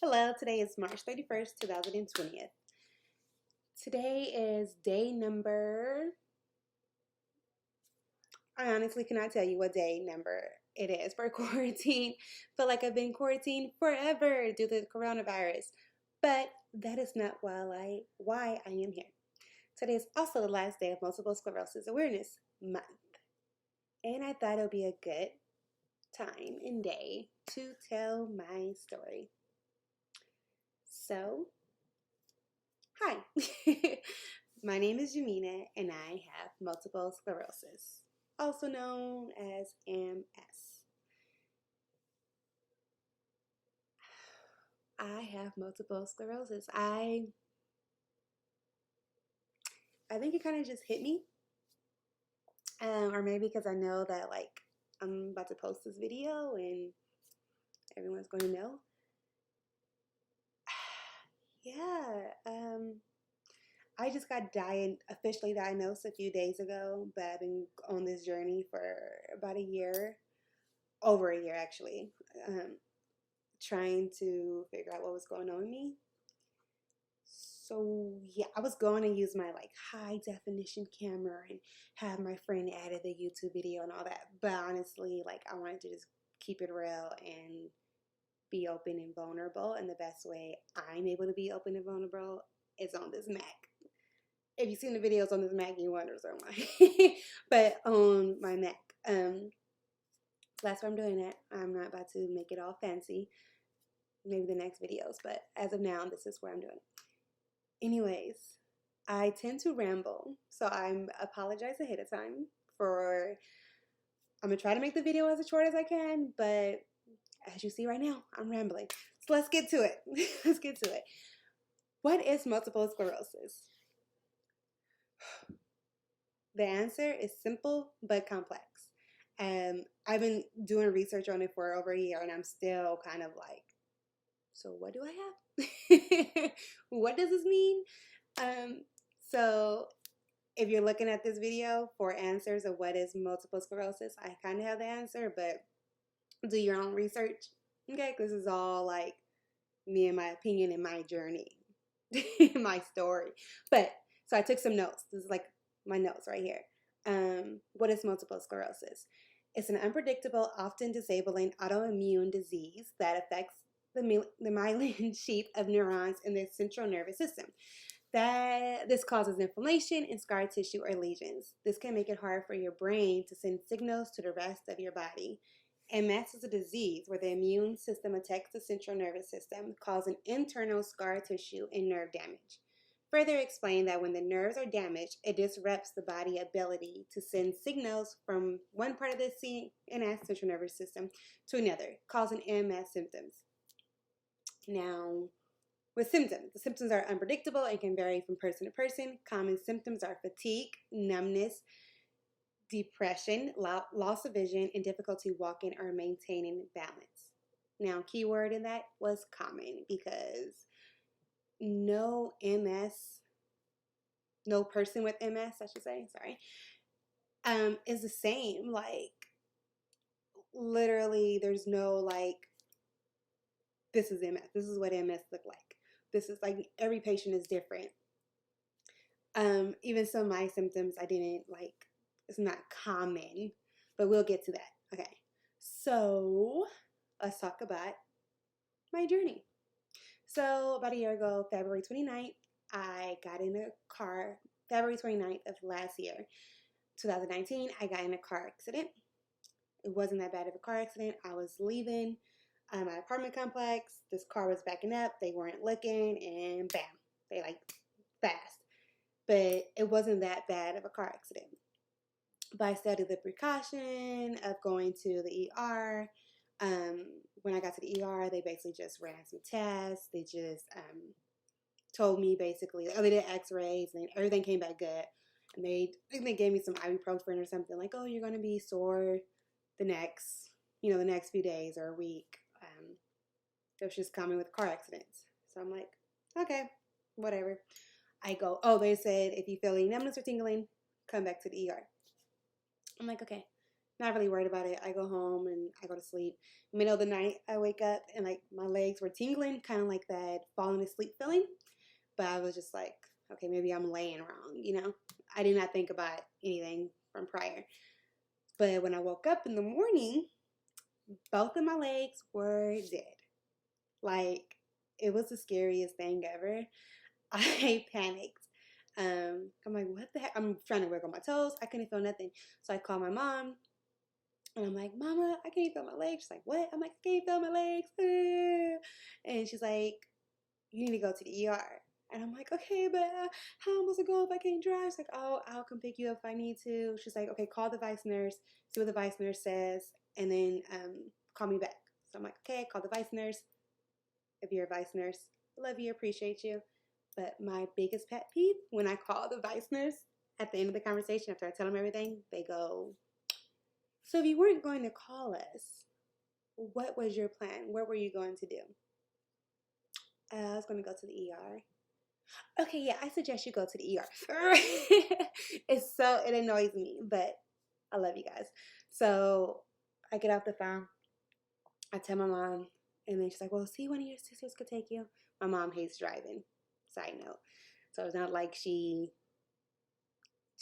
Hello, today is March 31st, 2020. Today is day number, I honestly cannot tell you what day number it is for quarantine. Feel like I've been quarantined forever due to the coronavirus, but that is not why I am here. Today is also the last day of Multiple Sclerosis Awareness Month, and I thought it would be a good time and day to tell my story. So, hi, my name is Jamina, and I have multiple sclerosis, also known as MS. I have multiple sclerosis. I think it kind of just hit me, or maybe because I know that I'm about to post this video and everyone's going to know. Yeah, I just got officially diagnosed a few days ago, but I've been on this journey for about a year, over a year actually, trying to figure out what was going on with me. So yeah, I was going to use my high definition camera and have my friend edit the YouTube video and all that, but honestly, I wanted to just keep it real and be open and vulnerable, and the best way I'm able to be open and vulnerable is on this Mac. If you've seen the videos on this Mac, you understand why. But on my Mac, that's why I'm doing it. I'm not about to make it all fancy. Maybe the next videos, but as of now, this is where I'm doing it. Anyways, I tend to ramble, so I apologize ahead of time for. I'm gonna try to make the video as short as I can, but as you see right now, I'm rambling. So let's get to it. Let's get to it. What is multiple sclerosis? The answer is simple but complex. I've been doing research on it for over a year, and I'm still kind of so what do I have? What does this mean? So if you're looking at this video for answers of what is multiple sclerosis, I kind of have the answer, but do your own research, okay? Because this is all me and my opinion and my journey, my story. But so I took some notes. This is my notes right here. What is multiple sclerosis? It's an unpredictable, often disabling autoimmune disease that affects the myelin sheath of neurons in the central nervous system. This causes inflammation in scar tissue or lesions. This can make it hard for your brain to send signals to the rest of your body. MS is a disease where the immune system attacks the central nervous system, causing internal scar tissue and nerve damage. Further explain that when the nerves are damaged, it disrupts the body's ability to send signals from one part of the CNS, central nervous system, to another, causing MS symptoms. Now, with symptoms, the symptoms are unpredictable and can vary from person to person. Common symptoms are fatigue, numbness, depression, loss of vision, and difficulty walking or maintaining balance. Now, keyword in that was common, because no person with MS, I should say, sorry, is the same. Literally, there's no this is MS. This is what MS look like. This is every patient is different. Even some of my symptoms, I didn't it's not common, but we'll get to that. Okay, so let's talk about my journey. So about a year ago, February 29th, I got in a car. February 29th of last year, 2019, I got in a car accident. It wasn't that bad of a car accident. I was leaving my apartment complex. This car was backing up. They weren't looking, and bam, they fast. But it wasn't that bad of a car accident. But I studied the precaution of going to the ER. When I got to the ER, they basically just ran some tests. They just told me basically, they did x-rays and everything came back good. And they gave me some ibuprofen or something, oh, you're going to be sore the next few days or a week. It was just common with car accidents. So I'm like, okay, whatever. I go, they said if you feel any numbness or tingling, come back to the ER. I'm like, okay. Not really worried about it. I go home and I go to sleep. Middle of the night, I wake up and like my legs were tingling, kind of like that falling asleep feeling. But I was just like, okay, maybe I'm laying wrong, you know? I did not think about anything from prior. But when I woke up in the morning, both of my legs were dead. Like, it was the scariest thing ever. I panicked. I'm like, what the heck? I'm trying to work on my toes. I couldn't feel nothing. So I called my mom and I'm like, Mama, I can't feel my legs. She's like, what? I'm like, I can't feel my legs. And she's like, you need to go to the ER. And I'm like, okay, but how am I supposed to go if I can't drive? She's like, oh, I'll come pick you up if I need to. She's like, okay, call the vice nurse, see what the vice nurse says, and then call me back. So I'm like, okay, call the vice nurse. If you're a vice nurse, love you, appreciate you. But my biggest pet peeve, when I call the vice nurse at the end of the conversation, after I tell them everything, they go, so if you weren't going to call us, what was your plan? What were you going to do? I was going to go to the ER. Okay, yeah, I suggest you go to the ER. It annoys me, but I love you guys. So I get off the phone. I tell my mom, and then she's like, well, see, one of your sisters could take you. My mom hates driving, side note. So it's not like she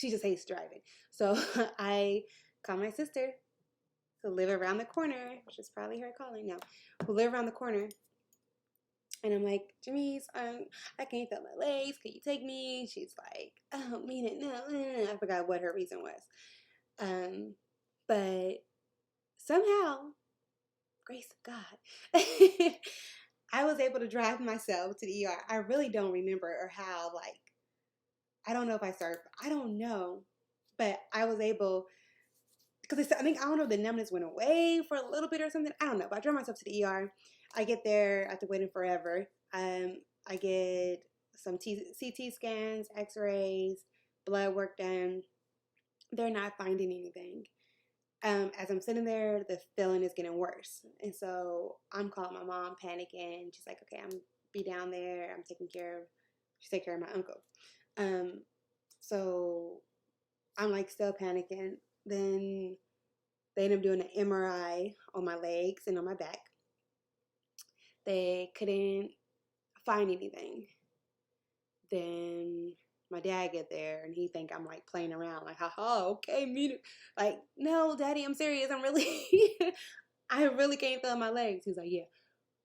just hates driving. So I call my sister who live around the corner, which is probably her calling now, who live around the corner. And I'm like, Jamise, I can't feel my legs. Can you take me? She's like, I don't mean it. No, I forgot what her reason was. But somehow, grace of God, I was able to drive myself to the ER. I really don't remember or how, like, I don't know if I started, I don't know. But I was able, because I think, I don't know, the numbness went away for a little bit or something. I don't know. But I drove myself to the ER. I get there after waiting forever. I get some CT scans, x-rays, blood work done. They're not finding anything. As I'm sitting there, the feeling is getting worse. And so I'm calling my mom, panicking. She's like, okay, I'm be down there. She's taking care of my uncle. So I'm like still panicking. Then they end up doing an MRI on my legs and on my back. They couldn't find anything. Then my dad get there and he think I'm like playing around, like, haha, okay, me, like, no, Daddy, I'm serious. I'm really, I really can't feel my legs. He's like, yeah,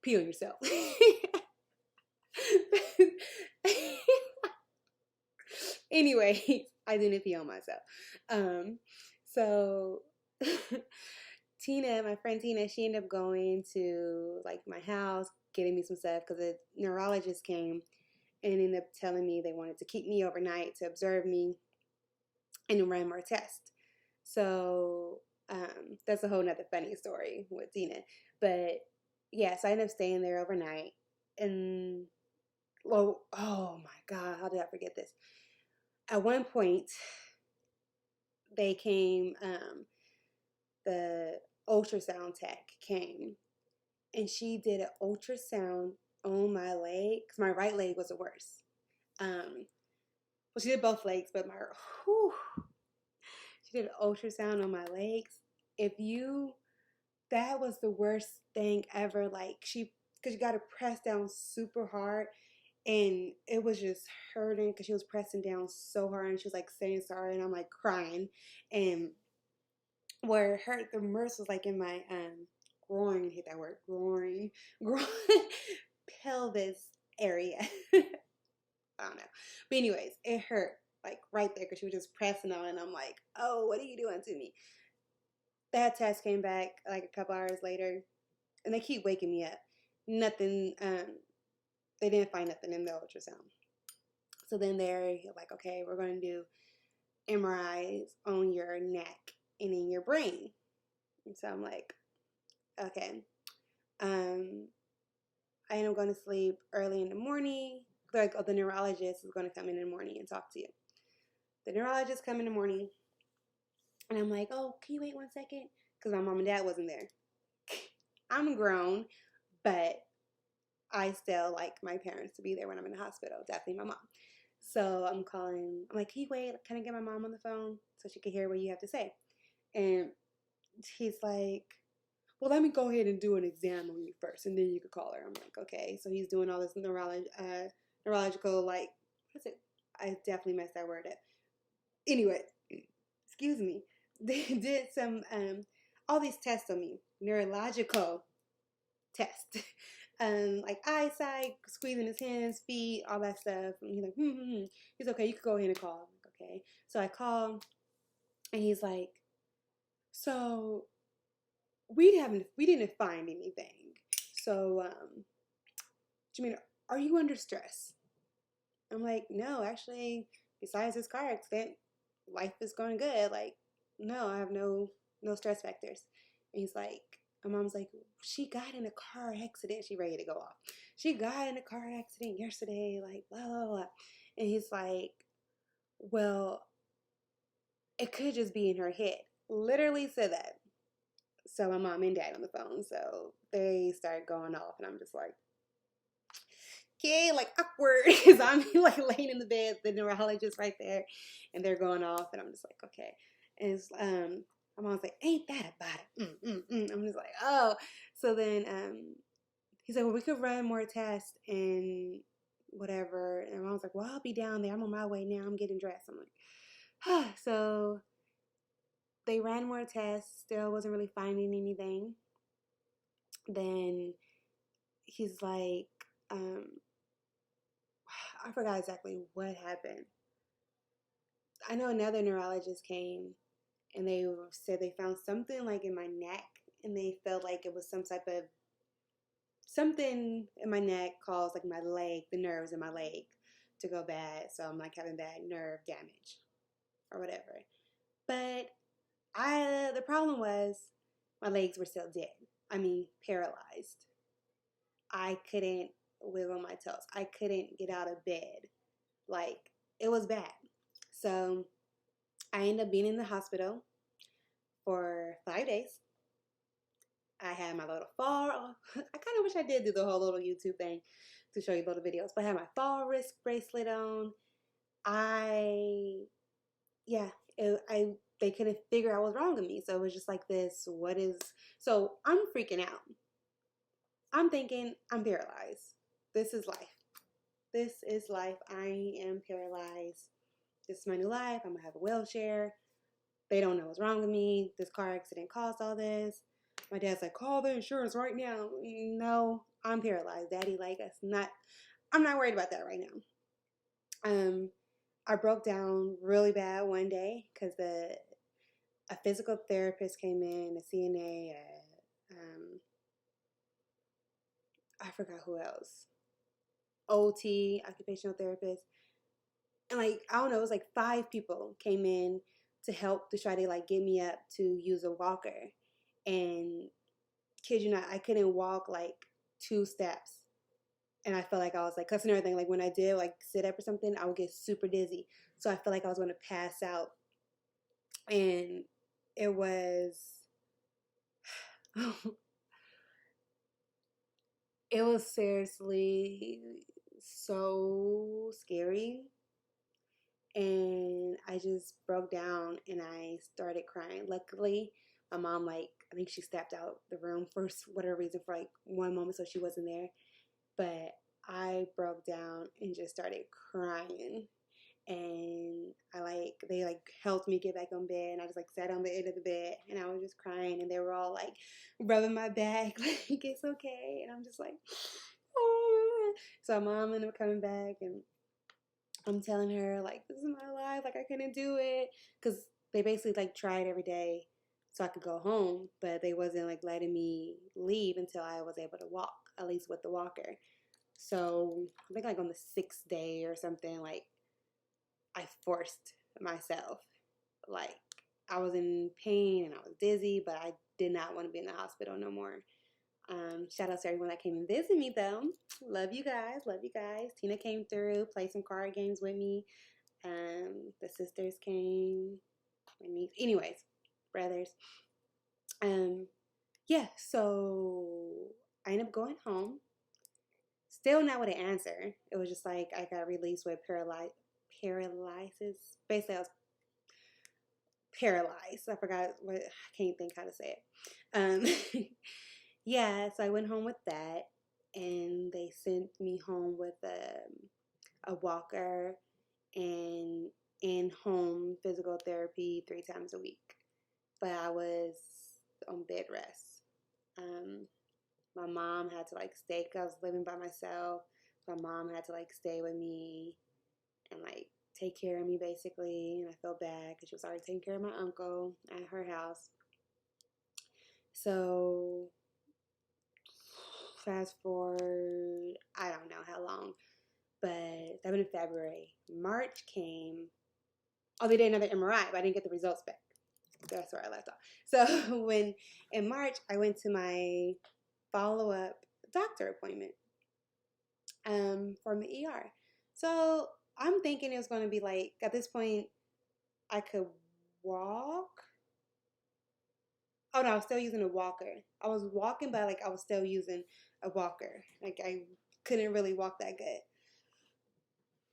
peel yourself. Anyway, I didn't peel myself. So Tina, my friend Tina, she ended up going to like my house, getting me some stuff because the neurologist came and ended up telling me they wanted to keep me overnight to observe me and run more tests. So that's a whole nother funny story with Tina. But yeah, so I ended up staying there overnight. And well, oh my God, how did I forget this? At one point, they came, the ultrasound tech came and she did an ultrasound on my leg because my right leg was the worst. Well, she did both legs, but she did an ultrasound on my legs. That was the worst thing ever. Like because you got to press down super hard, and it was just hurting because she was pressing down so hard, and she was like saying sorry, and I'm like crying, and where it hurt the most was like in my groin. Hit that word, groin, pelvis area. I don't know. But anyways, it hurt like right there because she was just pressing on it. And I'm like, oh, what are you doing to me? That test came back like a couple hours later. And they keep waking me up. Nothing, they didn't find nothing in the ultrasound. So then they're like, okay, we're going to do MRIs on your neck and in your brain. And so I'm like, okay. I end up going to sleep early in the morning. Like, oh, the neurologist is going to come in the morning and talk to you. The neurologist come in the morning, and I'm like, oh, can you wait 1 second? Because my mom and dad wasn't there. I'm grown, but I still like my parents to be there when I'm in the hospital. Definitely my mom. So I'm calling. I'm like, can you wait? Can I get my mom on the phone so she can hear what you have to say? And he's like, well, let me go ahead and do an exam on you first, and then you could call her. I'm like, okay. So he's doing all this neurological, like, what's it? I definitely messed that word up. Anyway, excuse me. They did some, all these tests on me, neurological tests. Like eyesight, squeezing his hands, feet, all that stuff. And he's like, He's okay, you could go ahead and call. I'm like, okay. So I call, and he's like, so we didn't find anything. So, do you mean, are you under stress? I'm like, no, actually, besides this car accident, life is going good. Like, no, I have no stress factors. And he's like, my mom's like, she got in a car accident. She ready to go off. She got in a car accident yesterday, like, blah, blah, blah. And he's like, well, it could just be in her head. Literally said that. So my mom and dad on the phone. So they start going off, and I'm just like, okay, like awkward, because I'm like laying in the bed, the neurologist right there, and they're going off, and I'm just like, okay. And it's, my mom's like, ain't that about it? I'm just like, oh. So then he's like, well, we could run more tests and whatever. And my mom's like, well, I'll be down there. I'm on my way now. I'm getting dressed. I'm like, so they ran more tests. Still wasn't really finding anything. Then he's like, I forgot exactly what happened. I know another neurologist came, and they said they found something like in my neck, and they felt like it was some type of something in my neck caused like my leg, the nerves in my leg to go bad. So I'm like having bad nerve damage or whatever. But the problem was my legs were still dead. I mean, paralyzed. I couldn't wiggle my toes. I couldn't get out of bed. Like, it was bad. So I ended up being in the hospital for 5 days. I had my little fall. I kind of wish I did do the whole little YouTube thing to show you little videos, but I had my fall wrist bracelet on. They couldn't figure out what's wrong with me. So it was just like this, so I'm freaking out. I'm thinking I'm paralyzed. This is life. This is life. I am paralyzed. This is my new life. I'm going to have a wheelchair. They don't know what's wrong with me. This car accident caused all this. My dad's like, call the insurance right now. No, I'm paralyzed, Daddy. Like, I'm not worried about that right now. I broke down really bad one day because a physical therapist came in, a CNA, I forgot who else, OT, occupational therapist, and like, I don't know, it was like 5 people came in to help to try to like get me up to use a walker. And kid you not, I couldn't walk like 2 steps. And I felt like I was like cussing and everything. Like when I did like sit up or something, I would get super dizzy. So I felt like I was going to pass out. And it was, it was seriously so scary. And I just broke down and I started crying. Luckily, my mom, like, I think she stepped out the room for whatever reason for like one moment, so she wasn't there. But I broke down and just started crying. And they like helped me get back on bed, and I just like sat on the end of the bed and I was just crying, and they were all like rubbing my back like it's okay, and I'm just like, oh. So my mom ended up coming back, and I'm telling her like, this is my life, like I couldn't do it, because they basically like tried every day so I could go home, but they wasn't like letting me leave until I was able to walk, at least with the walker. So I think like on the 6th day or something, like I forced myself. Like, I was in pain and I was dizzy, but I did not want to be in the hospital no more. Shout out to everyone that came and visited me though. Love you guys. Love you guys. Tina came through, played some card games with me. The sisters came. My niece. Anyways, brothers. Yeah, so I ended up going home. Still not with an answer. It was just like I got released with paralysis. Basically, I was paralyzed. I forgot what, I can't think how to say it. Yeah, so I went home with that, and they sent me home with a walker and in-home physical therapy 3 times a week. But I was on bed rest. My mom had to like stay because I was living by myself. My mom had to like stay with me and like take care of me basically. And I felt bad because she was already taking care of my uncle at her house. So fast forward, I don't know how long, but that was in February. March came. Oh, they did another MRI, but I didn't get the results back. That's where I left off. So when in March, I went to my follow-up doctor appointment from the ER. So I'm thinking it was going to be like, at this point, I could walk. Oh no, I was still using a walker. I was walking, but like I was still using a walker. Like I couldn't really walk that good.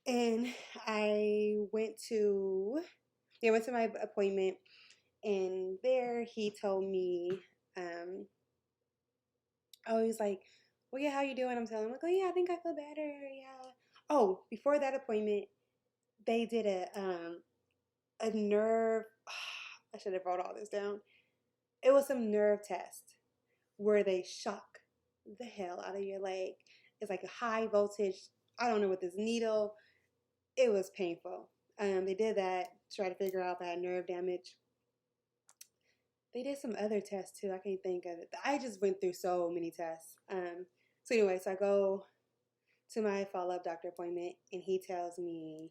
And I went to my appointment, and there he told me, oh, he's like, well, yeah, how you doing? I'm telling him, like, oh, yeah, I think I feel better. Yeah. Oh, before that appointment, they did a nerve. I should have wrote all this down. It was some nerve test where they shock the hell out of your leg. It's like a high voltage. I don't know what this needle. It was painful. They did that to try to figure out if I had nerve damage. They did some other tests too. I can't think of it. I just went through so many tests. So anyway, so I go to my follow-up doctor appointment, and he tells me,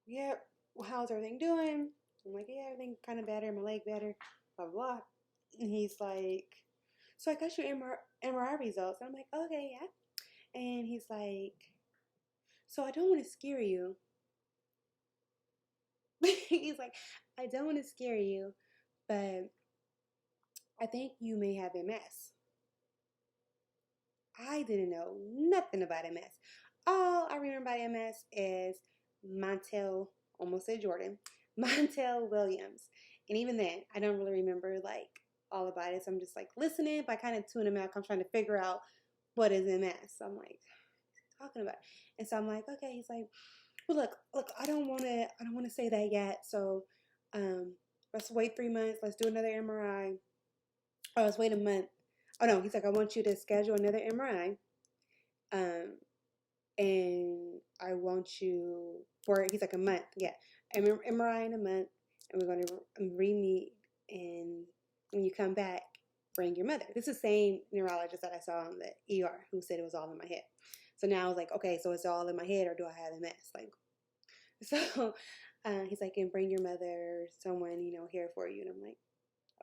yeah, well, how's everything doing? I'm like, yeah, everything kind of better, my leg better, blah, blah, blah. And he's like, so I got your MRI results. And I'm like, okay, yeah. And he's like, so I don't want to scare you. He's like, I don't want to scare you, but I think you may have MS. I didn't know nothing about MS. All I remember about MS is Montel, almost said Jordan, Montel Williams. And even then, I don't really remember like all about it. So I'm just like listening, but I kind of tune him out. I'm trying to figure out what is MS. So I'm like, talking about? And so I'm like, okay. He's like, well, look, I don't want to say that yet. So, let's wait 3 months. Let's do another MRI. Oh, let's wait a month. Oh no, he's like, I want you to schedule another MRI. And I want you for, he's like, a month. Yeah, MRI in a month, and we're going to re-meet. And when you come back, bring your mother. This is the same neurologist that I saw in the ER who said it was all in my head. So now I was like, okay, so it's all in my head, or do I have MS? Like, so he's like, and bring your mother, someone, here for you. And I'm like,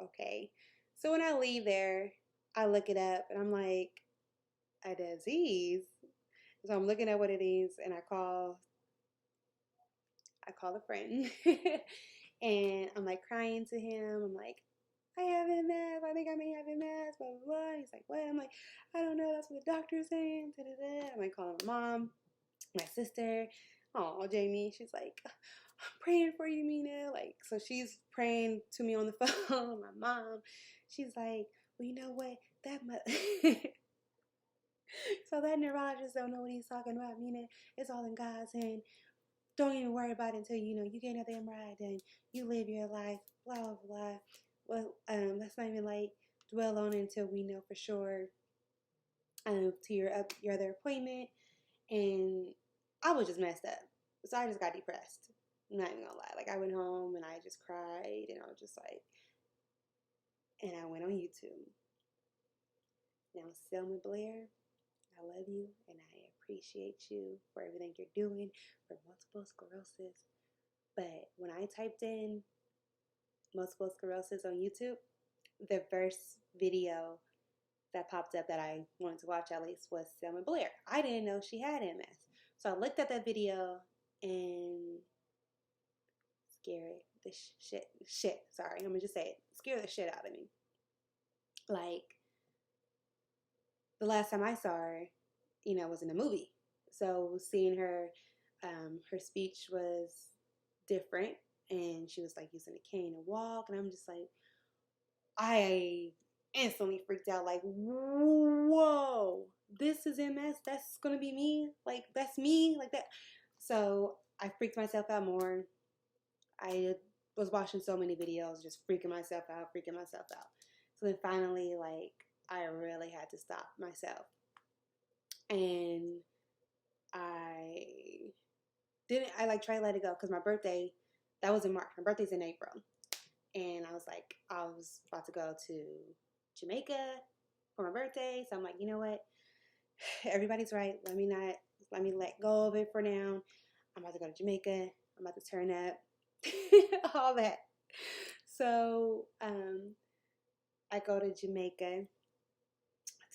okay. So when I leave there, I look it up, and I'm like, a disease. So I'm looking at what it is, and I call a friend, and I'm like crying to him. I'm like, I have MS. I think I may have MS. Blah blah blah. He's like, what? I'm like, I don't know. That's what the doctor's saying. Da, da, da. I'm like calling my mom, my sister. Oh, Jamie. She's like, I'm praying for you, Mina. Like, so she's praying to me on the phone. My mom, she's like, well, you know what? That So that neurologist don't know what he's talking about, Mina. It's all in God's hand. Don't even worry about it until you get another MRI done. You live your life, blah blah blah. Well, let's not even like dwell on it until we know for sure. To your other appointment, and I was just messed up, so I just got depressed. I'm not even gonna lie. Like I went home and I just cried, and I was just like, and I went on YouTube. Now, Selma Blair, I love you and I appreciate you for everything you're doing for multiple sclerosis. But when I typed in multiple sclerosis on YouTube, the first video that popped up that I wanted to watch at least was Selma Blair. I didn't know she had MS. So I looked at that video and scared the sorry, I'm gonna just say it. Scared the shit out of me. Like, the last time I saw her, was in a movie. So seeing her, her speech was different, and she was like using a cane to walk, and I'm just like, I instantly freaked out, like, whoa, this is MS. That's gonna be me. Like, that's me. Like that. So I freaked myself out more. I was watching so many videos, just freaking myself out, freaking myself out. So then finally, like, I really had to stop myself. And I I like tried to let it go because my birthday, that was in March. My birthday's in April. And I was like, I was about to go to Jamaica for my birthday. So I'm like, you know what? Everybody's right. Let me let go of it for now. I'm about to go to Jamaica. I'm about to turn up. All that. So I go to Jamaica.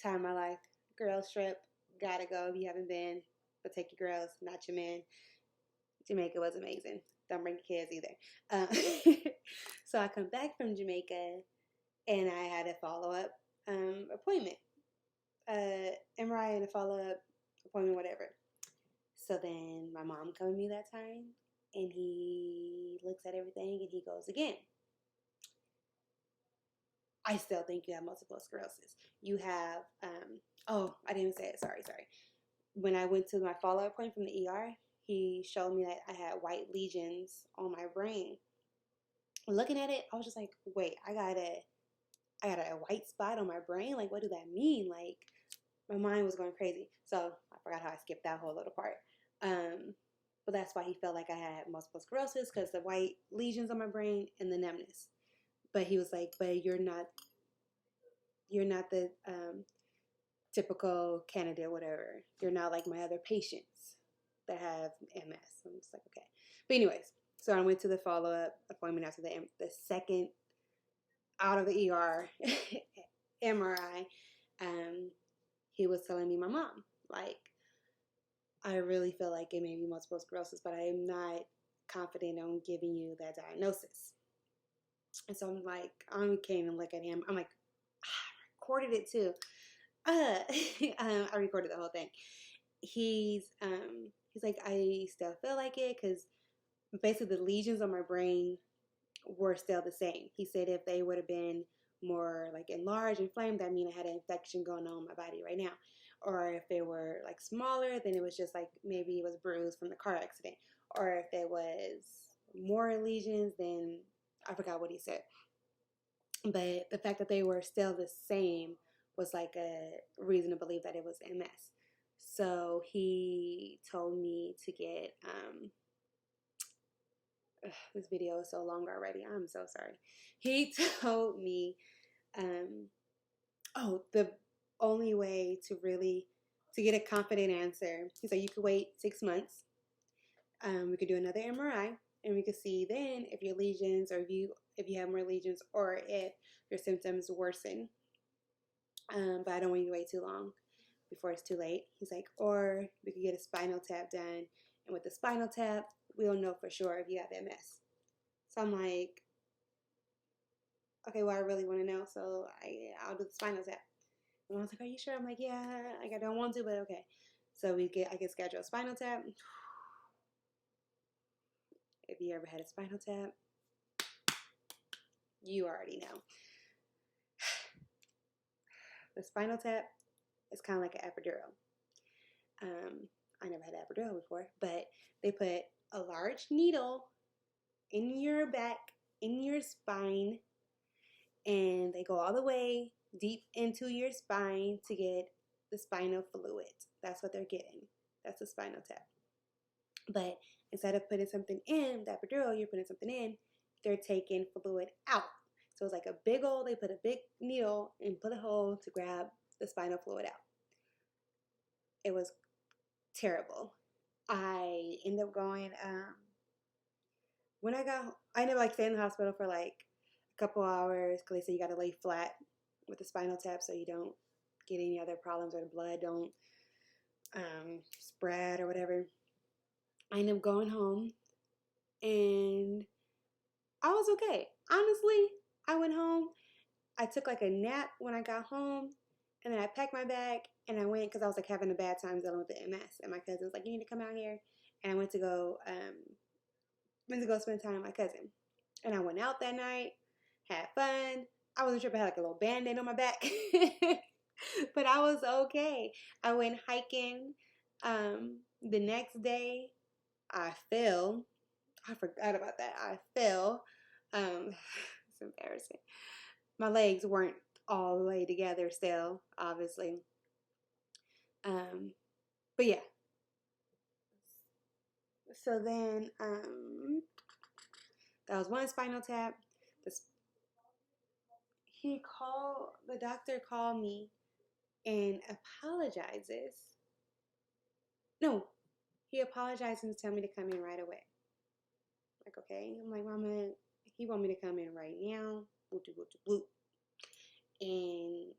Time of my life. Girls trip. Gotta go if you haven't been. But take your girls, not your men. Jamaica was amazing. Don't bring your kids either. So I come back from Jamaica and I had a follow-up appointment. MRI and a follow-up appointment, whatever. So then my mom came with me that time, and he looks at everything and he goes again. I still think you have multiple sclerosis. You have, I didn't say it. Sorry. When I went to my follow-up appointment from the ER, he showed me that I had white lesions on my brain. Looking at it, I was just like, wait, I got a white spot on my brain? Like, what does that mean? Like, my mind was going crazy. So I forgot how I skipped that whole little part. But that's why he felt like I had multiple sclerosis, because the white lesions on my brain and the numbness. But he was like, but you're not the typical candidate, whatever. You're not like my other patients that have MS. I'm just like, okay. But anyways, so I went to the follow-up appointment after the second out of the ER MRI. He was telling me, my mom, like, I really feel like it may be multiple sclerosis, but I am not confident on giving you that diagnosis. And so I'm like, I can't even look at him. I'm like, I recorded it too. I recorded the whole thing. He's like, I still feel like it, because basically the lesions on my brain were still the same. He said if they would have been more like enlarged, inflamed, that mean I had an infection going on in my body right now. Or if they were like smaller, then it was just like maybe it was bruised from the car accident. Or if there was more lesions, then I forgot what he said. But the fact that they were still the same was like a reason to believe that it was MS. So he told me to get, this video is so long already. I'm so sorry. He told me, the only way to get a confident answer, he said you could wait 6 months. We could do another MRI, and we could see then if your lesions, or if you have more lesions, or if your symptoms worsen. But I don't want you to wait too long before it's too late. He's like, or we could get a spinal tap done, and with the spinal tap, we'll know for sure if you have MS. So I'm like, okay, well, I really want to know, so I'll do the spinal tap. And I was like, are you sure? I'm like, yeah, like I don't want to, but okay. So I get scheduled a spinal tap. If you ever had a spinal tap, you already know. The spinal tap is kind of like an epidural. I never had an epidural before, but they put a large needle in your back, in your spine, and they go all the way deep into your spine to get the spinal fluid. That's what they're getting. That's the spinal tap. But instead of putting something in, the epidural, you're putting something in, they're taking fluid out. So it's like they put a big needle and put a hole to grab the spinal fluid out. It was terrible. I ended up going, I ended up like staying in the hospital for like a couple hours, because they say you got to lay flat with the spinal tap so you don't get any other problems, or the blood don't spread or whatever. I ended up going home, and I was okay. Honestly, I went home. I took like a nap when I got home, and then I packed my bag and I went, because I was like having a bad time dealing with the MS. And my cousin was like, you need to come out here. And I went to go went to go spend time with my cousin. And I went out that night, had fun. I wasn't sure if I had like a little band-aid on my back. But I was okay. I went hiking. The next day, I fell. I forgot about that. I fell. It's embarrassing. My legs weren't all the way together still, obviously. But yeah. So then, that was one spinal tap. The doctor called me and apologizes. No, he apologized and told me to come in right away. Like, okay. I'm like, Mama, he want me to come in right now. Boop, boop, boop. And,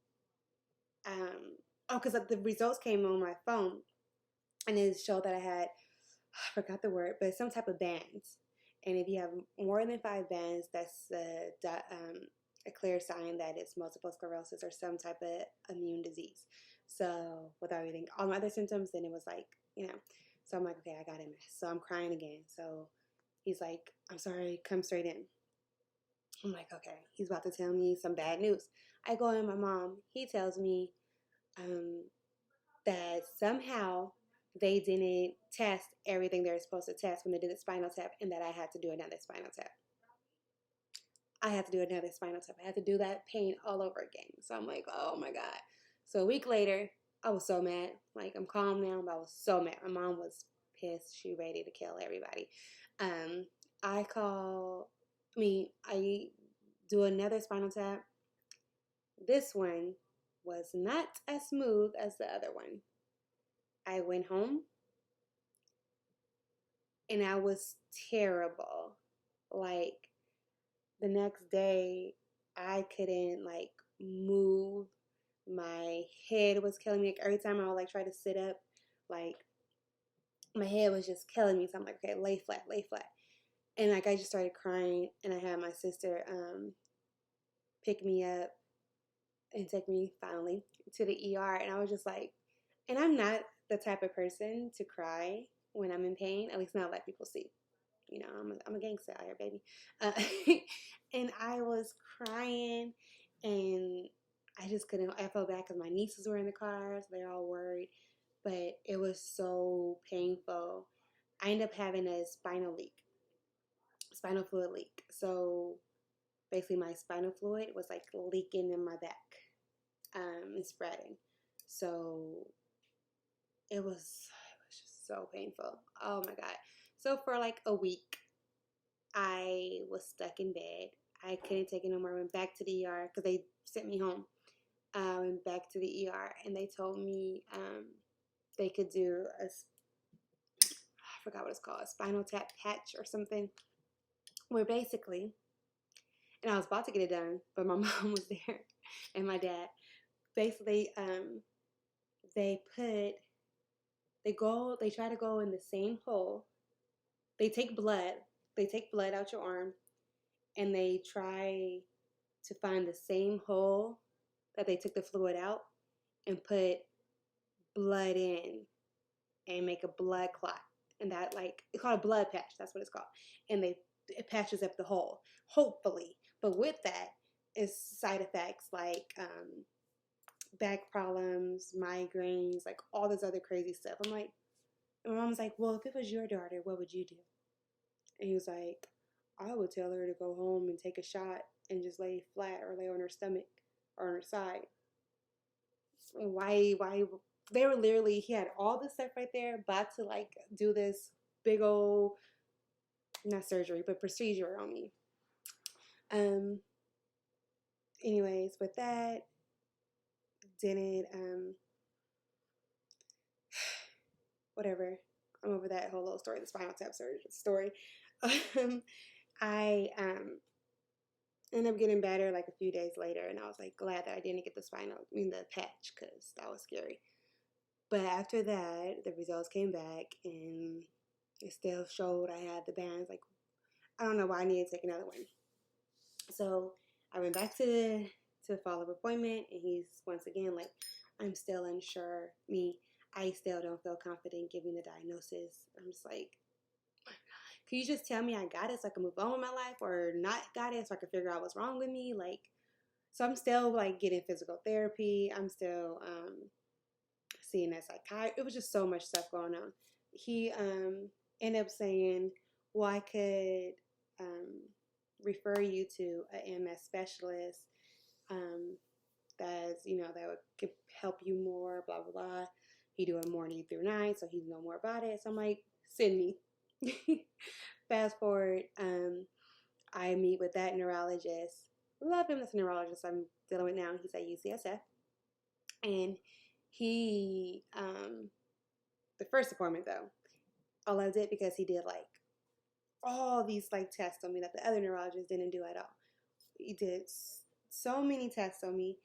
because the results came on my phone. And it showed that I had, I forgot the word, but some type of bands. And if you have more than 5 bands, that's a clear sign that it's multiple sclerosis or some type of immune disease. So with everything, all my other symptoms, then it was like, so I'm like, okay, I got MS. So I'm crying again. So he's like, I'm sorry, come straight in. I'm like, okay, he's about to tell me some bad news. I go in my mom. He tells me that somehow they didn't test everything they were supposed to test when they did the spinal tap, and that I had to do another spinal tap. I had to do another spinal tap. I had to do that pain all over again. So I'm like, oh my God. So a week later, I was so mad. Like, I'm calm now, but I was so mad. My mom was pissed. She ready to kill everybody. I do another spinal tap. This one was not as smooth as the other one. I went home and I was terrible. Like, the next day, I couldn't like move. My head was killing me. Like, every time I would like try to sit up, like my head was just killing me. So I'm like, okay, lay flat, lay flat. And like I just started crying, and I had my sister pick me up and take me finally to the ER. And I was just like, and I'm not the type of person to cry when I'm in pain, at least not let people see. I'm a gangster out here, baby. And I was crying, and I just couldn't. I felt bad because my nieces were in the car, so they're all worried. But it was so painful. I ended up having a spinal fluid leak. So basically, my spinal fluid was like leaking in my back, and spreading. So it was just so painful. Oh my God. So for like a week, I was stuck in bed. I couldn't take it no more. I went back to the ER because they sent me home. I went back to the ER, and they told me they could do I forgot what it's called, a spinal tap patch or something. Where basically, and I was about to get it done, but my mom was there and my dad. Basically, they try to go in the same hole. They take blood out your arm, and they try to find the same hole that they took the fluid out and put blood in and make a blood clot. And that, like, it's called a blood patch. That's what it's called. And it patches up the hole, hopefully. But with that is side effects like back problems, migraines, like all this other crazy stuff. I'm like, and my mom's like, well, if it was your daughter, what would you do? And he was like, I would tell her to go home and take a shot and just lay flat or lay on her stomach or on her side. Why? They were literally, he had all this stuff right there, about to like do this big old, not surgery, but procedure on me. Anyways, with that, didn't, whatever. I'm over that whole little story, the spinal tap surgery story. I ended up getting better like a few days later, and I was like glad that I didn't get the patch, because that was scary. But after that, the results came back, and it still showed I had the bands. Like, I don't know why I needed to take another one. So I went back to the follow-up appointment, and he's once again like, I'm still unsure. I still don't feel confident giving the diagnosis. I'm just like, can you just tell me I got it so I can move on with my life, or not got it so I can figure out what's wrong with me? Like, so I'm still like getting physical therapy. I'm still seeing a psychiatrist. It was just so much stuff going on. He ended up saying, well, I could refer you to an MS specialist that's, that could help you more, blah, blah, blah. He doing morning through night, so he know more about it. So I'm like, send me. Fast forward, I meet with that neurologist. Love him. That's a neurologist I'm dealing with now. He's at UCSF. And he, the first appointment though, I loved it because he did like all these like tests on me that the other neurologist didn't do at all. He did so many tests on me,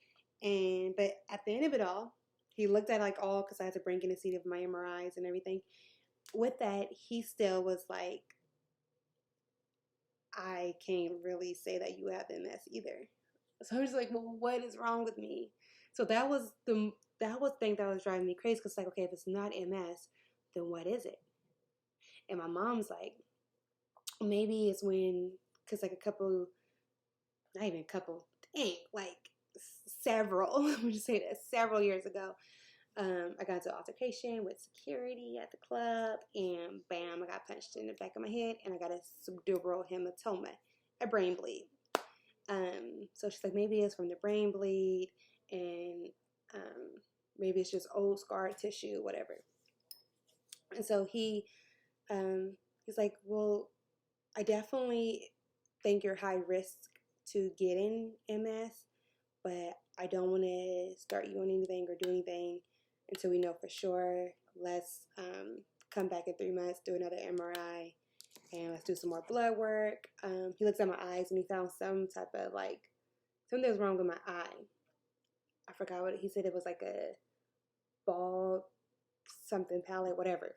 but at the end of it all, he looked at like all, because I had to bring in a seat of my MRIs and everything. With that, he still was like, I can't really say that you have MS either. So I was like, well, what is wrong with me? So that was the thing that was driving me crazy, because like, okay, if it's not MS, then what is it? And my mom's like, maybe it's when, because like not even a couple, like several, I'm just say that, several years ago, I got into an altercation with security at the club, and bam, I got punched in the back of my head, and I got a subdural hematoma, a brain bleed. So she's like, maybe it's from the brain bleed, and maybe it's just old scar tissue, whatever. And so he's like, well, I definitely think you're high risk to getting MS, but I don't want to start you on anything or do anything until we know for sure. Let's come back in 3 months, do another MRI, and let's do some more blood work. He looked at my eyes and he found some type of like, something was wrong with my eye. I forgot what he said. It was like a bald something palate, whatever.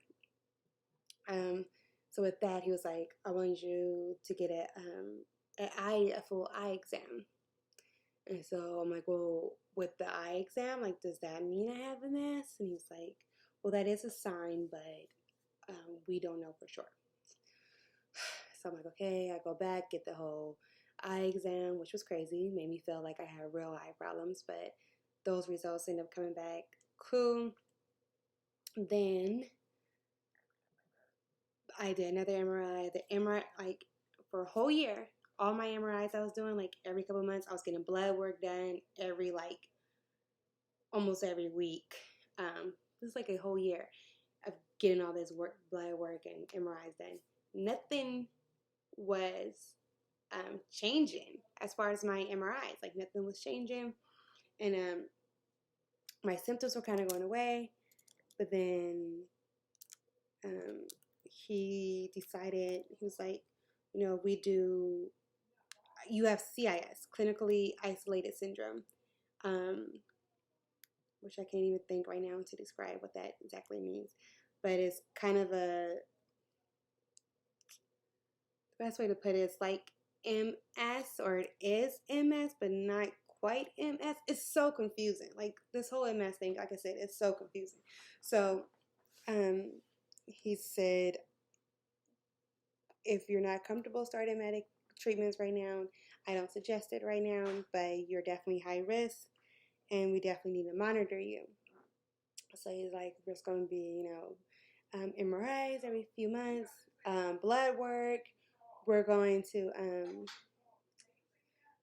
So with that, he was like, I want you to get a full eye exam. And so I'm like, well, with the eye exam, like, does that mean I have MS? And he's like, well, that is a sign, but we don't know for sure. So I'm like, okay, I go back, get the whole eye exam, which was crazy. Made me feel like I had real eye problems, but those results ended up coming back cool. Then I did another MRI. The MRI, like, for a whole year, all my MRIs I was doing, like, every couple of months, I was getting blood work done almost every week. It was like a whole year of getting all this blood work and MRIs done. Nothing was changing as far as my MRIs. Like, nothing was changing. And my symptoms were kind of going away. But then he decided, he was like, you have CIS, clinically isolated syndrome, which I can't even think right now to describe what that exactly means. But it's kind of the best way to put it is like MS, or it is MS, but not quite MS. It's so confusing. Like, this whole MS thing, like I said, it's so confusing. So he said, if you're not comfortable starting medic treatments right now, I don't suggest it right now, but you're definitely high risk, and we definitely need to monitor you. So he's like, there's going to be, MRIs every few months, blood work. We're going to,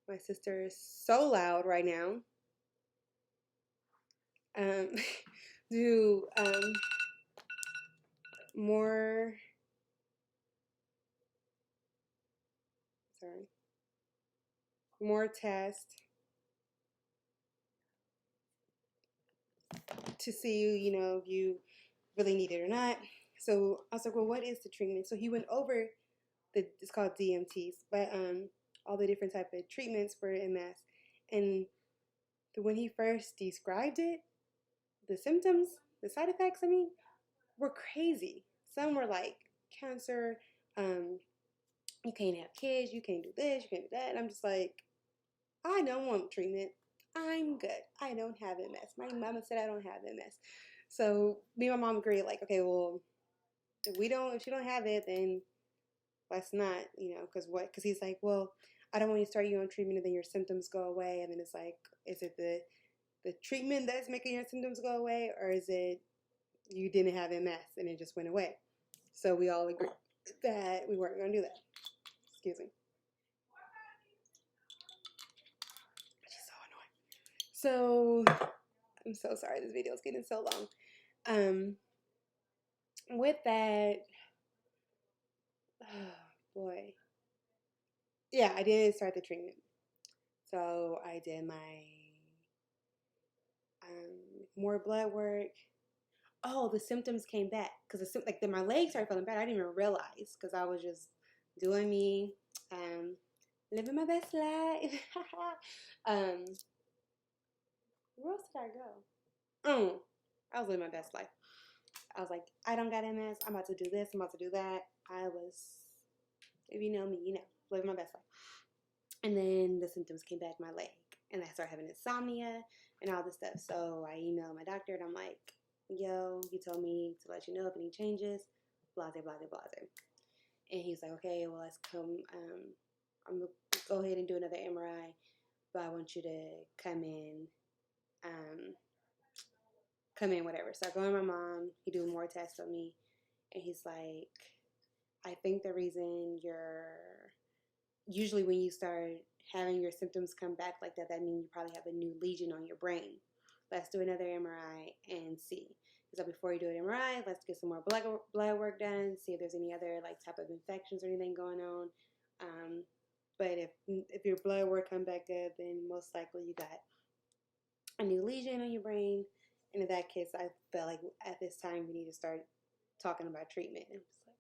my sister is so loud right now, do more tests to see, if you really need it or not. So I was like, well, what is the treatment? So he went over it's called DMTs, but all the different type of treatments for MS. And when he first described it, the symptoms, the side effects, were crazy. Some were like cancer, you can't have kids, you can't do this, you can't do that. And I'm just like, I don't want treatment. I'm good. I don't have MS. My mama said I don't have MS. So me and my mom agreed, like, okay, well, if she don't have it, then let's not, you know, because what? Because he's like, well, I don't want to start you on treatment and then your symptoms go away. And then it's like, is it the treatment that's making your symptoms go away, or is it you didn't have MS and it just went away? So we all agreed that we weren't going to do that. Excuse me. She's so annoying. So I'm so sorry. This video is getting so long. With that, oh boy. Yeah, I did start the treatment. So I did my more blood work. Oh, the symptoms came back because like my legs started feeling bad. I didn't even realize because I was just doing me, living my best life. Where else did I go? I was living my best life. I was like, I don't got MS. I'm about to do this. I'm about to do that. I was, if you know me, you know, living my best life. And then the symptoms came back my leg, and I started having insomnia and all this stuff. So I emailed my doctor, and I'm like, yo, you told me to let you know if any changes, blase, blase, blase. And he's like, okay, well, let's come, I'm going to go ahead and do another MRI, but I want you to come in, whatever. So I go to my mom, he do more tests on me, and he's like, I think the reason usually when you start having your symptoms come back like that, that means you probably have a new lesion on your brain. Let's do another MRI and see. So before you do an MRI, let's get some more blood work done, see if there's any other like type of infections or anything going on. But if your blood work come back good, then most likely you got a new lesion on your brain. And in that case, I felt like at this time we need to start talking about treatment. And it's like,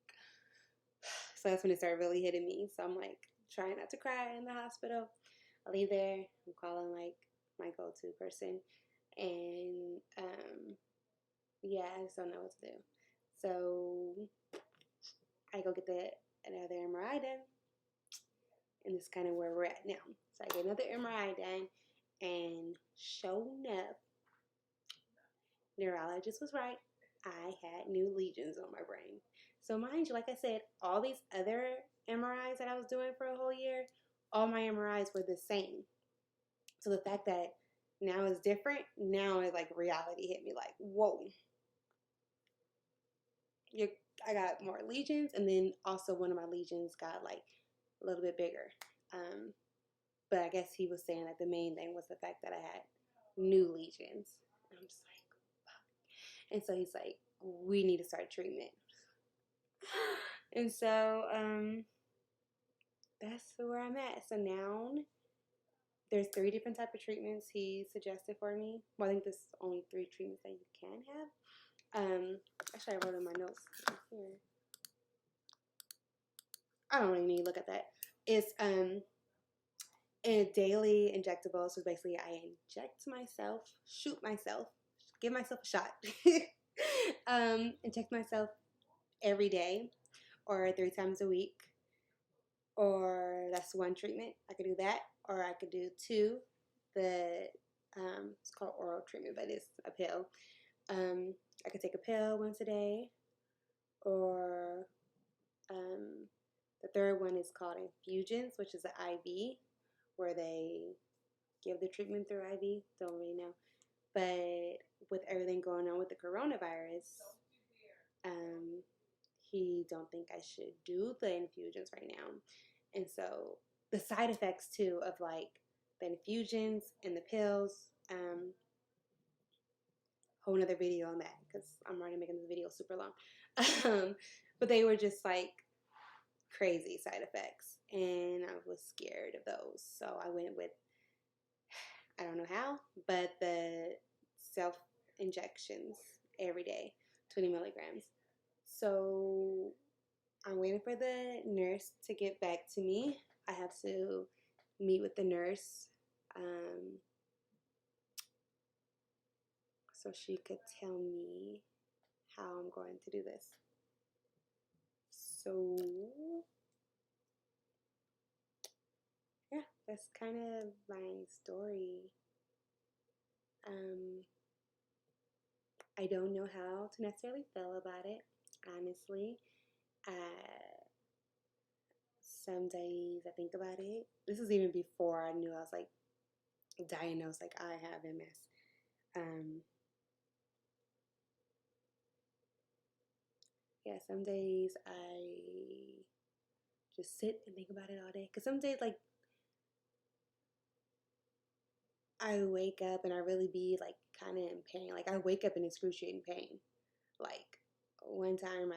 so that's when it started really hitting me. So I'm like trying not to cry in the hospital. I leave there. I'm calling like my go-to person, and yeah, I just don't know what to do. So I go get another MRI done, and this is kind of where we're at now. So I get another MRI done, and sure enough, neurologist was right. I had new lesions on my brain. So mind you, like I said, all these other MRIs that I was doing for a whole year, all my MRIs were the same. So the fact that now it's different, now it's like reality hit me like, whoa. I got more lesions, and then also one of my lesions got like a little bit bigger. But I guess he was saying that the main thing was the fact that I had new lesions. And I'm just like, fuck. And so he's like, we need to start treatment. And so that's where I'm at. So now there's 3 different type of treatments he suggested for me. Well, I think there's only 3 treatments that you can have. Actually, I wrote in my notes here. I don't really need to look at that. It's a daily injectable. So basically, I inject myself, shoot myself, give myself a shot, inject myself every day or 3 times a week. Or that's one treatment. I could do that, or I could do 2. It's called oral treatment, but it's a pill. I could take a pill once a day, or the third one is called infusions, which is an IV, where they give the treatment through IV. Don't really know, but with everything going on with the coronavirus, he don't think I should do the infusions right now. And so the side effects too of like the infusions and the pills, whole another video on that because I'm already making this video super long. But they were just like crazy side effects, and I was scared of those. So I went with, I don't know how, but the self injections every day, 20 milligrams. So I'm waiting for the nurse to get back to me. I have to meet with the nurse so she could tell me how I'm going to do this. So yeah, that's kind of my story. I don't know how to necessarily feel about it, honestly. some days I think about it. This is even before I knew I was like diagnosed, like I have MS. Yeah, some days I just sit and think about it all day. Cause some days like I wake up and I really be like kind of in pain. Like I wake up in excruciating pain. Like one time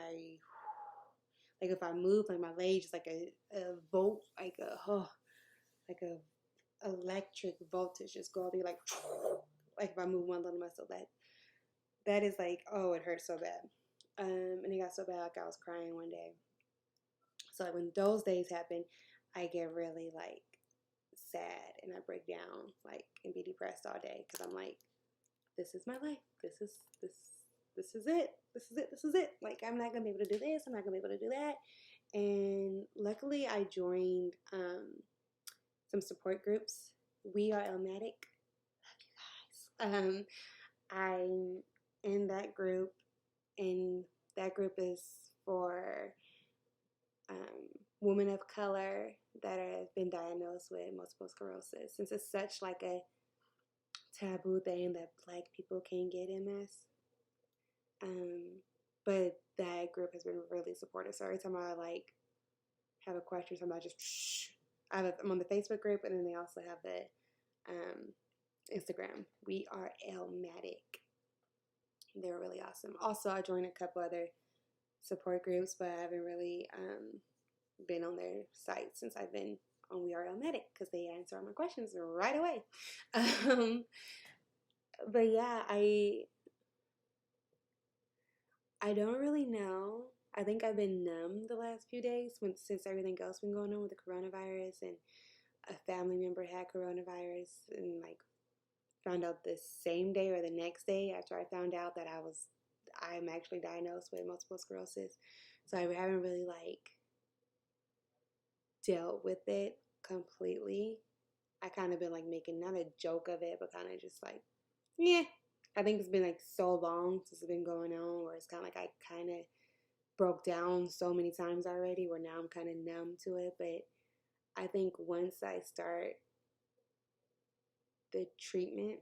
like if I move, like my leg just like a volt, like a electric voltage just go be like if I move one little muscle, that is like, oh, it hurts so bad. And it got so bad like I was crying one day. So like when those days happen, I get really like sad and I break down like and be depressed all day because I'm like, this is my life. This is it. This is it. This is it. Like I'm not gonna be able to do this. I'm not gonna be able to do that. And luckily, I joined some support groups. We are Elmatic. Love you guys. I'm in that group, and that group is for women of color that have been diagnosed with multiple sclerosis. Since it's such like a taboo thing that Black people can't get MS. But that group has been really supportive. So every time I like have a question, somebody just I'm on the Facebook group, and then they also have the Instagram. We are Elmatic. They're really awesome. Also, I joined a couple other support groups, but I haven't really been on their site since I've been on We Are Elmatic because they answer all my questions right away. But yeah, I don't really know. I think I've been numb the last few days since everything else been going on with the coronavirus, and a family member had coronavirus and like found out the same day or the next day after I found out that I'm actually diagnosed with multiple sclerosis. So I haven't really like dealt with it completely. I kind of been like making not a joke of it, but kind of just like, yeah. I think it's been like so long since it's been going on where it's kind of like I kind of broke down so many times already where now I'm kind of numb to it. But I think once I start the treatment,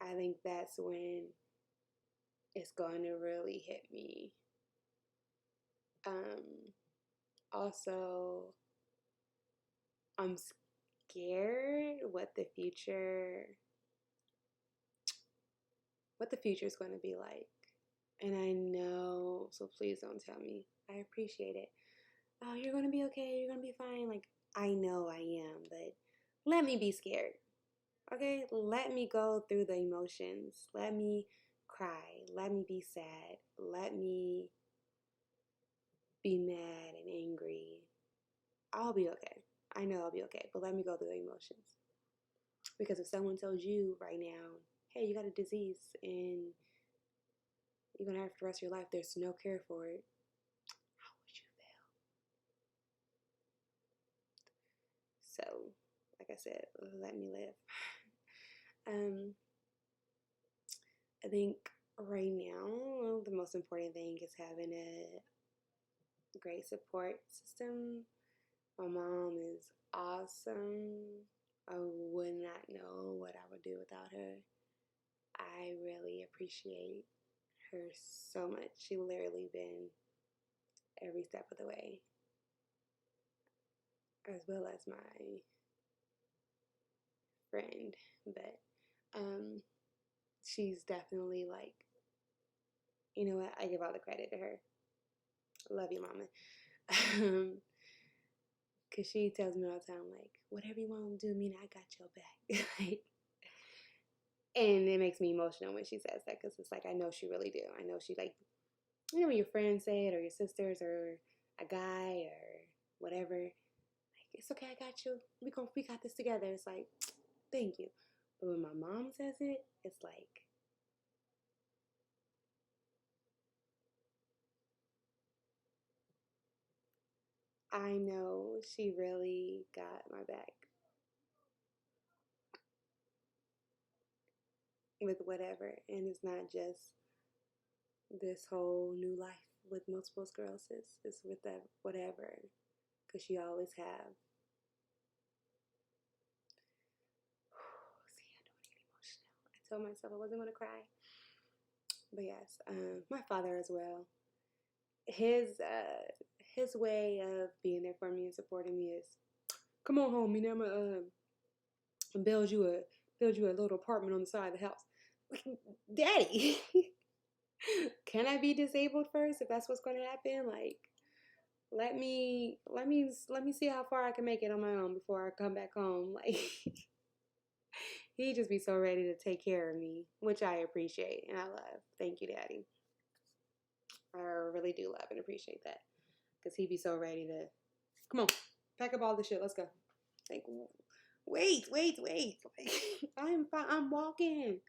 I think that's when it's going to really hit me. Also, I'm scared what the future is going to be like. And I know, so please don't tell me. I appreciate it. Oh, you're going to be okay. You're going to be fine. Like, I know I am, but let me be scared. Okay? Let me go through the emotions. Let me cry. Let me be sad. Let me be mad and angry. I'll be okay. I know I'll be okay, but let me go through the emotions. Because if someone told you right now, hey, you got a disease and you're going to have for the rest of your life, there's no cure for it, how would you feel? So, like I said, let me live. I think right now, the most important thing is having a great support system. My mom is awesome. I would not know what I would do without her. I really appreciate her so much. She literally been every step of the way, as well as my friend. But she's definitely like, you know what? I give all the credit to her. Love you, mama. Cause she tells me all the time, like, whatever you want to do, Mina, I got your back. Like, and it makes me emotional when she says that, because it's like I know she really do. I know she like, you know, when your friends say it, or your sisters, or a guy, or whatever. Like, it's okay, I got you. We got this together. It's like, thank you. But when my mom says it, it's like, I know she really got my back with whatever. And it's not just this whole new life with multiple sclerosis. It's with that whatever. because you always have. See, I don't want to get emotional. I told myself I wasn't going to cry. But yes, my father as well. His way of being there for me and supporting me is, come on home, you know, I'm gonna build you a little apartment on the side of the house. Daddy, can I be disabled first if that's what's going to happen? Like, let me see how far I can make it on my own before I come back home. Like, he just be so ready to take care of me, which I appreciate and I love. Thank you, Daddy. I really do love and appreciate that, because he'd be so ready to, come on, pack up all the shit, let's go. Like, wait. Like, I'm fine. I'm walking.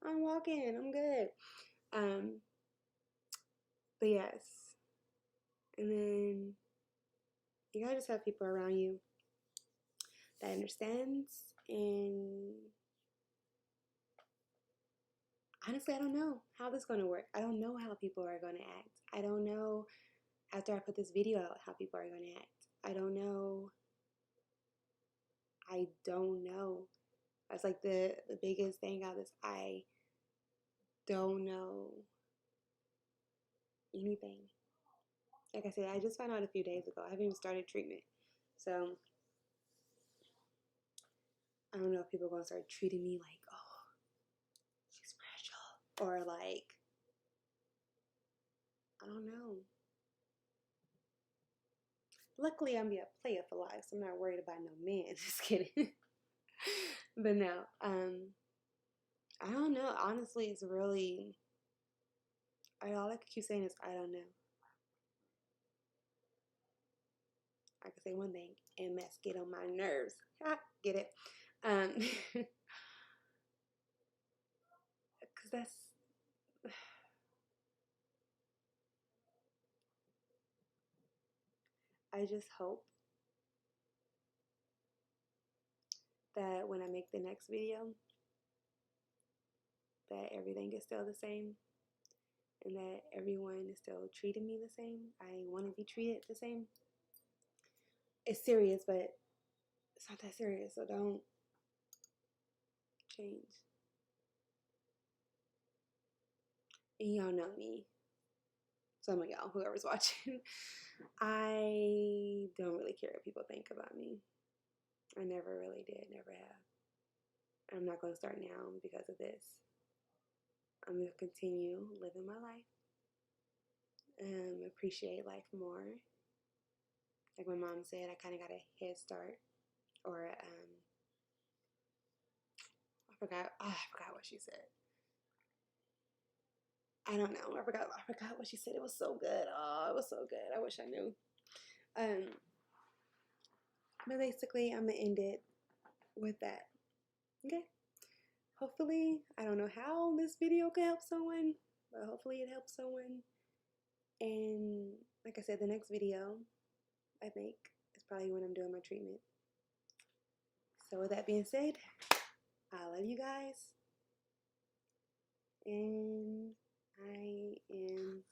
I'm good. But yes. And then you gotta just have people around you that understands. And honestly, I don't know how this is gonna work. I don't know how people are gonna act. I don't know after I put this video out how people are gonna act. I don't know. That's like the biggest thing out of this. I don't know anything. Like I said, I just found out a few days ago. I haven't even started treatment. So I don't know if people are going to start treating me like, oh, she's fragile. Or like, I don't know. Luckily, I'm a player for life, so I'm not worried about no man. Just kidding. But no, I don't know. Honestly, it's really, all I can keep saying is, I don't know. I can say one thing, MS get on my nerves. Get it? Because that's, I just hope that when I make the next video, that everything is still the same and that everyone is still treating me the same. I want to be treated the same. It's serious, but it's not that serious, so don't change. And y'all know me. Some of y'all, whoever's watching, I don't really care what people think about me. I never really did, never have. I'm not going to start now because of this. I'm going to continue living my life. Appreciate life more. Like my mom said, I kind of got a head start. Or, I forgot what she said. I don't know. I forgot what she said. It was so good. Oh, it was so good. I wish I knew. But basically, I'm going to end it with that. Okay? Hopefully, I don't know how this video can help someone, but hopefully it helps someone. And like I said, the next video I make is probably when I'm doing my treatment. So with that being said, I love you guys. And I am